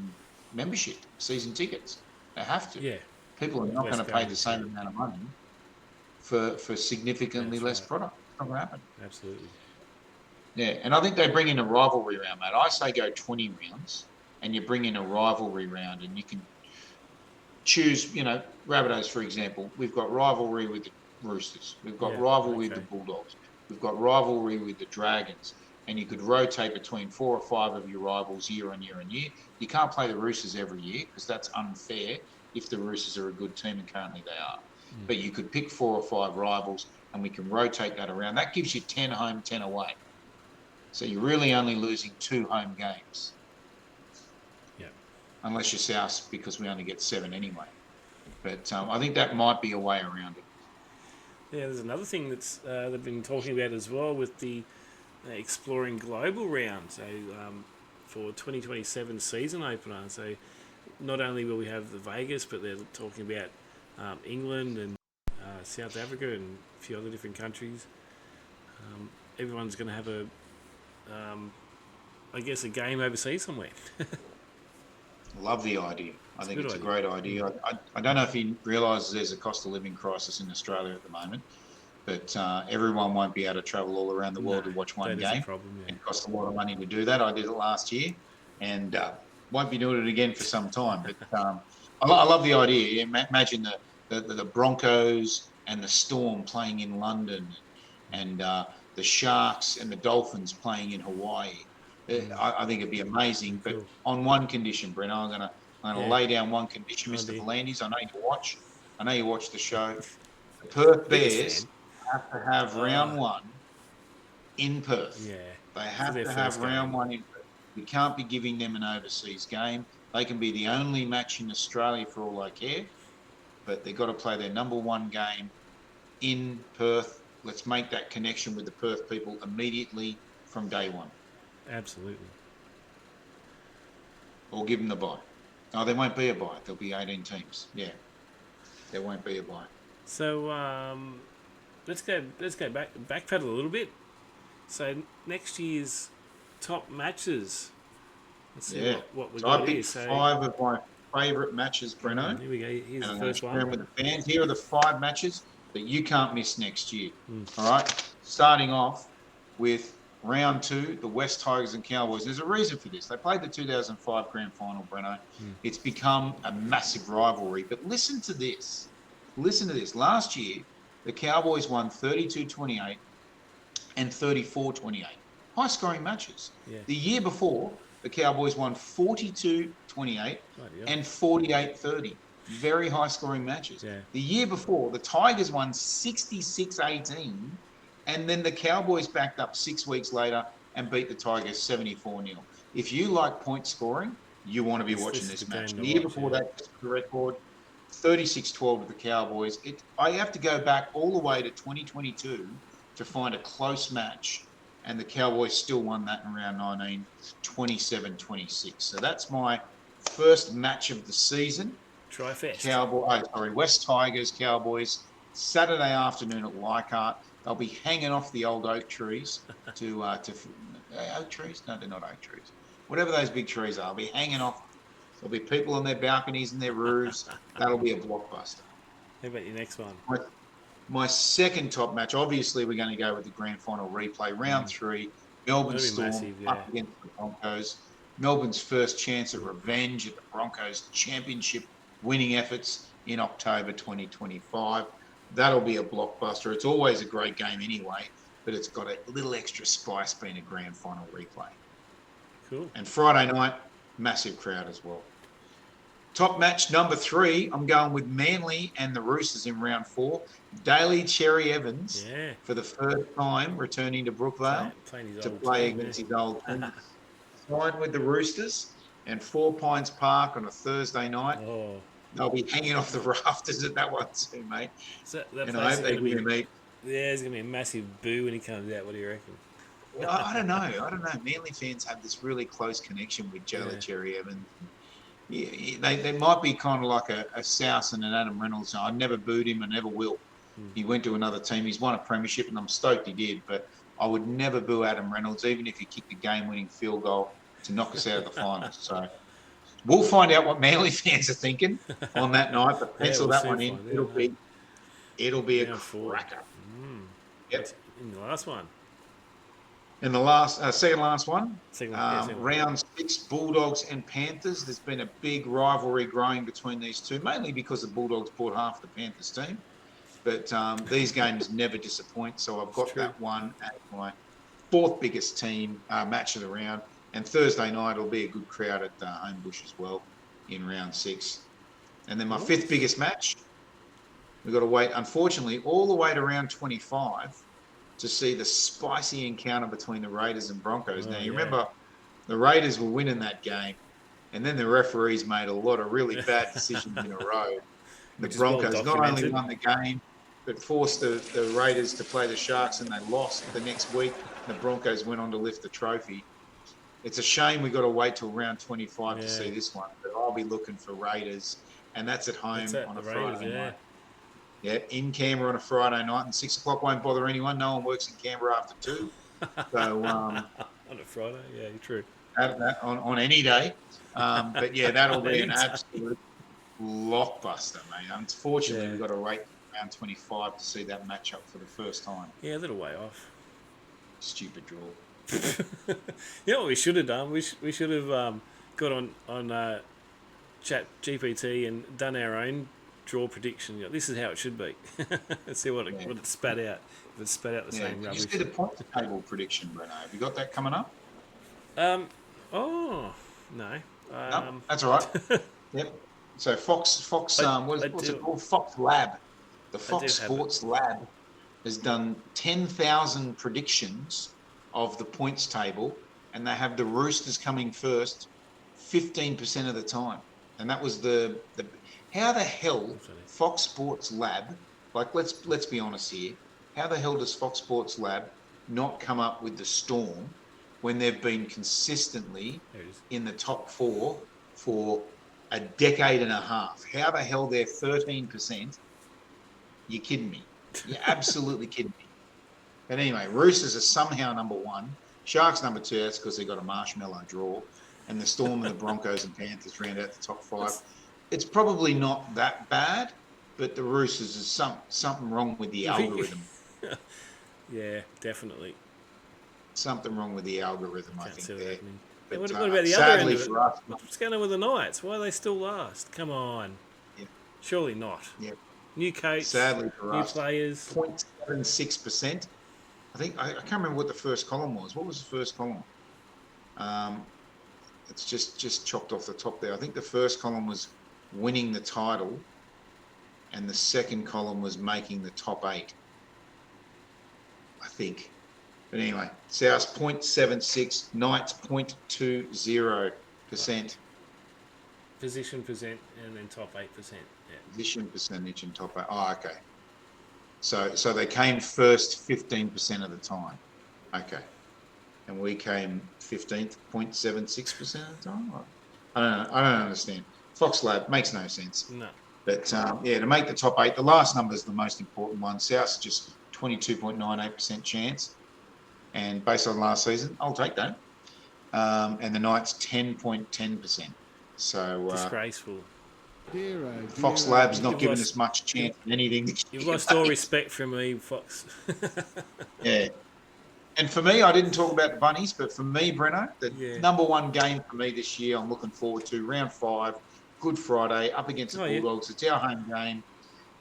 membership, season tickets. They have to. Yeah. People are not Less going to pay the games, same yeah. amount of money for significantly That's less right. product. It's not going to happen. Absolutely. Yeah, and I think they bring in a rivalry round, mate. I say go 20 rounds, and you bring in a rivalry round, and you can choose, Rabbitohs, for example. We've got rivalry with the Roosters. We've got rivalry with the Bulldogs. We've got rivalry with the Dragons. And you could rotate between 4 or 5 of your rivals year on year on year. You can't play the Roosters every year because that's unfair if the Roosters are a good team, and currently they are. But you could pick 4 or 5 rivals, and we can rotate that around. That gives you 10 home, 10 away. So you're really only losing 2 home games. Yeah. Unless you're South, because we only get 7 anyway. But I think that might be a way around it. Yeah, there's another thing that's they've been talking about as well with the exploring global round. So for 2027 season opener, so not only will we have the Vegas, but they're talking about England and South Africa and a few other different countries. Everyone's going to have a game overseas somewhere. Love the idea. I think it's a idea. great idea. I don't know if he realises there's a cost of living crisis in Australia at the moment, but everyone won't be able to travel all around the world to watch one game. Problem, yeah. It costs a lot of money to do that. I did it last year, and won't be doing it again for some time. But I love the idea. Imagine the Broncos and the Storm playing in London, and the Sharks and the Dolphins playing in Hawaii. I think it'd be amazing, but on one condition, Breno. I'm gonna lay down one condition, Mr. Volandis. I know you watch. I know you watch the show. The Perth Bears have to have round 1 in Perth. Yeah. They have to have round 1 in Perth. We can't be giving them an overseas game. They can be the only match in Australia for all I care, but they've got to play their number 1 game in Perth. Let's make that connection with the Perth people immediately from day 1. Absolutely. Or give them the bye. No, there won't be a bye. There'll be 18 teams. Yeah, there won't be a bye. So let's go backpedal a little bit. So next year's top matches. Let's see what we got here. So 5 of my favourite matches, Breno. Here we go. Here's and the first one. With the fans. Here are the 5 matches that you can't miss next year. All right. Starting off with round 2, the West Tigers and Cowboys. There's a reason for this. They played the 2005 grand final, Breno. It's become a massive rivalry. But listen to this. Last year, the Cowboys won 32-28 and 34-28. High-scoring matches. Yeah. The year before, the Cowboys won 42-28 and 48-30. Very high-scoring matches. Yeah. The year before, the Tigers won 66-18, and then the Cowboys backed up 6 weeks later and beat the Tigers 74-0. If you like point scoring, you want to be watching this match. The year before that, the record, 36-12 to the Cowboys. I have to go back all the way to 2022 to find a close match, and the Cowboys still won that in round 19, 27-26. So that's my first match of the season. Trifest. West Tigers, Cowboys, Saturday afternoon at Leichhardt. They'll be hanging off the old oak trees to oak trees? No, they're not oak trees. Whatever those big trees are, they'll be hanging off. There'll be people on their balconies and their roofs. That'll be a blockbuster. How about your next one? My second top match, obviously we're going to go with the grand final replay. Round 3, Melbourne Storm up against the Broncos. Melbourne's first chance at revenge at the Broncos championship winning efforts in October 2025. That'll be a blockbuster. It's always a great game anyway, but it's got a little extra spice being a grand final replay. Cool. And Friday night, massive crowd as well. Top match number 3, I'm going with Manly and the Roosters in round 4. Daly Cherry Evans, for the first time, returning to Brookvale to play against his old team. Signed with the Roosters and 4 Pines Park on a Thursday night. Oh. They'll be hanging off the rafters at that one too, mate. So and I hope they give him Yeah, there's going to be a massive boo when he comes out. What do you reckon? Well, I don't know. Manly fans have this really close connection with Daly Cherry Evans. Yeah, they might be kind of like a South and an Adam Reynolds. I never booed him and never will. He went to another team. He's won a premiership, and I'm stoked he did. But I would never boo Adam Reynolds, even if he kicked a game-winning field goal to knock us out of the finals. So we'll find out what Manly fans are thinking on that night. But pencil we'll that soon one in. find out, It'll be a Round 4. cracker. Yep. In the last one. In the last, second last one, Second one. round 6, Bulldogs and Panthers. There's been a big rivalry growing between these two, mainly because the Bulldogs bought half the Panthers team. But these games never disappoint, so I've got that one at my 4th biggest team match of the round. And Thursday night will be a good crowd at Homebush as well in round 6. And then my 5th biggest match, we've got to wait, unfortunately, all the way to round 25 to see the spicy encounter between the Raiders and Broncos. Now, you remember the Raiders were winning that game, and then the referees made a lot of really bad decisions in a row. The Broncos not only won the game, but forced the Raiders to play the Sharks, and they lost the next week. The Broncos went on to lift the trophy. It's a shame we got to wait till round 25 to see this one, but I'll be looking for Raiders, and that's at home on a Friday night. Yeah, in Canberra on a Friday night, and 6 o'clock won't bother anyone. No one works in Canberra after 2. So on a Friday, yeah, you're true. On any day, but yeah, that'll be an absolute blockbuster, mate. Unfortunately, we've got to wait around 25 to see that matchup for the first time. Yeah, a little way off. Stupid draw. You know what we should have done? We should have got on Chat GPT and done our own draw prediction. This is how it should be. Let's see what it spat out. If it spat out the same rubbish. You did a point table prediction, Breno. Have you got that coming up? No. No, that's all right. Yep. So Fox. What's it called? Fox Lab. The Fox Sports Lab has done 10,000 predictions of the points table, and they have the Roosters coming first 15% of the time. And that was the how the hell Fox Sports Lab, like let's be honest here, how the hell does Fox Sports Lab not come up with the Storm when they've been consistently in the top 4 for a decade and a half? How the hell they're 13%? You're kidding me. You're absolutely kidding me. But anyway, Roosters are somehow number 1. Sharks number 2. That's because they got a marshmallow draw. And the Storm and the Broncos and Panthers round out the top 5. It's probably not that bad, but the Roosters is something wrong with the algorithm. Yeah, definitely. Something wrong with the algorithm, I think. There. But, what about the other end of it? What's going on with the Knights? Why are they still last? Come on. Yeah. Surely not. Yeah. New coach, sadly for new us, players. 0.76%. I think I can't remember what the first column was. What was the first column? It's just chopped off the top there. I think the first column was winning the title, and the second column was making the top 8. I think. But anyway, South 0.76, Knights 0.20%. Position percent and then top 8%. Yeah. Position percentage and top 8. Oh, okay. So they came first 15% of the time. Okay. And we came 15th, 0.76% of the time? I don't understand. Fox Lab makes no sense. No. But to make the top 8, the last number is the most important one. South's just 22.98% chance. And based on last season, I'll take that. And the Knights 10.10%. So disgraceful. Fox Lab's not giving us much chance in anything. You've lost all respect from me, Fox. Yeah. And for me, I didn't talk about the Bunnies, but for me, Breno, the number 1 game for me this year, I'm looking forward to round 5, Good Friday, up against the Bulldogs. It's our home game.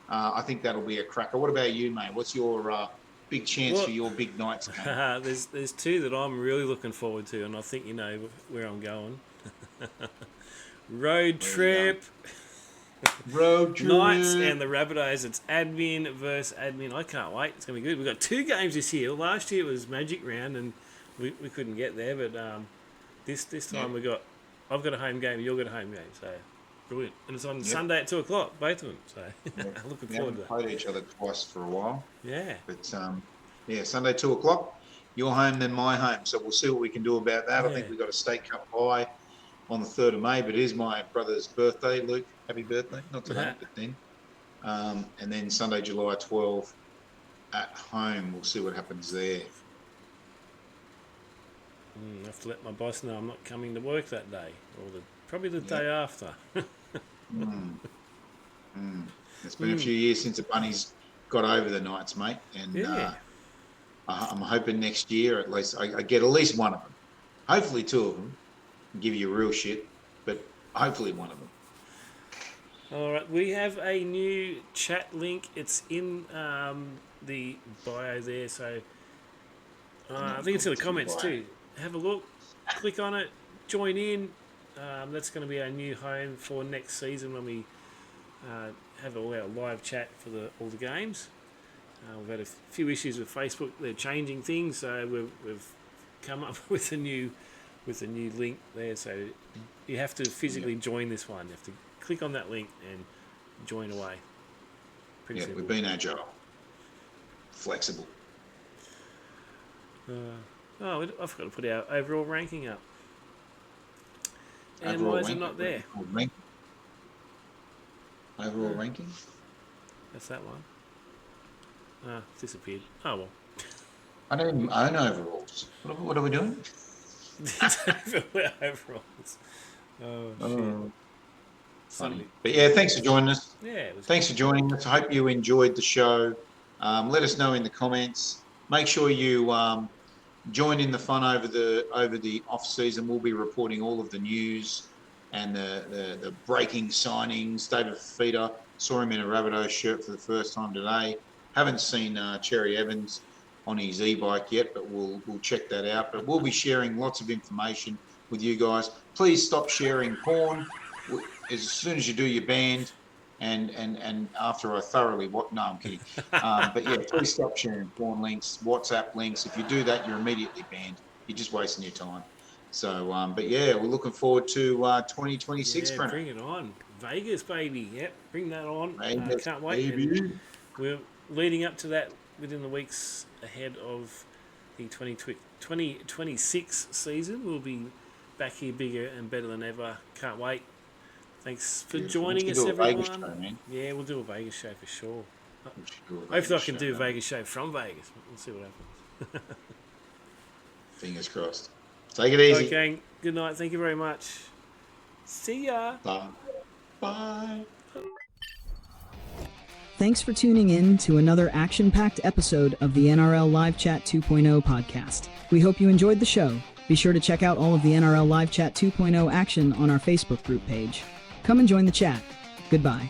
I think that'll be a cracker. What about you, mate? What's your big chance for your big Knights game? There's 2 that I'm really looking forward to, and I think you know where I'm going. Road trip. Knights and the Rabbitohs. It's admin versus admin. I can't wait. It's going to be good. We've got 2 games this year. Last year it was Magic Round, and we couldn't get there. But this time I've got a home game, you've got a home game. So brilliant. And it's on Sunday at 2 o'clock, both of them. So looking forward to that. We haven't played each other twice for a while. Yeah. But Sunday 2 o'clock. Your home, then my home. So we'll see what we can do about that. Yeah. I think we've got a State Cup bye on the 3rd of May, but it is my brother's birthday, Luke. Happy birthday. Not today, but then. and then Sunday, July 12 at home. We'll see what happens there. I have to let my boss know I'm not coming to work that day, or probably the day after. It's been a few years since the Bunnies got over the Knights, mate, and I'm hoping next year at least I get at least one of them. Hopefully two of them give you real shit, but hopefully one of them. All right, we have a new chat link. It's in the bio there, so I think it's in the comments too. Have a look, click on it, join in. That's going to be our new home for next season when we have all our live chat for all the games. We've had a few issues with Facebook; they're changing things, so we've come up with a new link there. So you have to physically join this one. You have to click on that link and join away. Pretty simple. We've been agile, flexible. I forgot to put our overall ranking up. And Overall why is it ranking? not there? Overall ranking? That's that one. It's disappeared. Oh well. I don't even own overalls. What are we doing? Overalls. Oh, shit. Funny. But yeah, thanks for joining us. Yeah. Thanks for joining us. I hope you enjoyed the show. Let us know in the comments. Make sure you join in the fun over the off season. We'll be reporting all of the news and the breaking signings. David Fifita, saw him in a Rabbitohs shirt for the first time today. Haven't seen Cherry Evans on his e-bike yet, but we'll check that out. But we'll be sharing lots of information with you guys. Please stop sharing porn. As soon as you do, you're banned. And after I thoroughly no, I'm kidding. But yeah, please stop sharing porn links, WhatsApp links. If you do that, you're immediately banned. You're just wasting your time. So, but yeah, we're looking forward to 2026. Yeah, bring it on, Vegas, baby. Yep, bring that on. Vegas, can't wait. baby. We're leading up to that within the weeks ahead of the 2026 season. We'll be back here bigger and better than ever. Can't wait. Thanks for joining us, everyone. Show, man. Yeah, we'll do a Vegas show for sure. Hopefully I can do a Vegas show from Vegas. We'll see what happens. Fingers crossed. Take it easy. Okay, good night. Thank you very much. See ya. Bye. Bye. Thanks for tuning in to another action-packed episode of the NRL Live Chat 2.0 podcast. We hope you enjoyed the show. Be sure to check out all of the NRL Live Chat 2.0 action on our Facebook group page. Come and join the chat. Goodbye.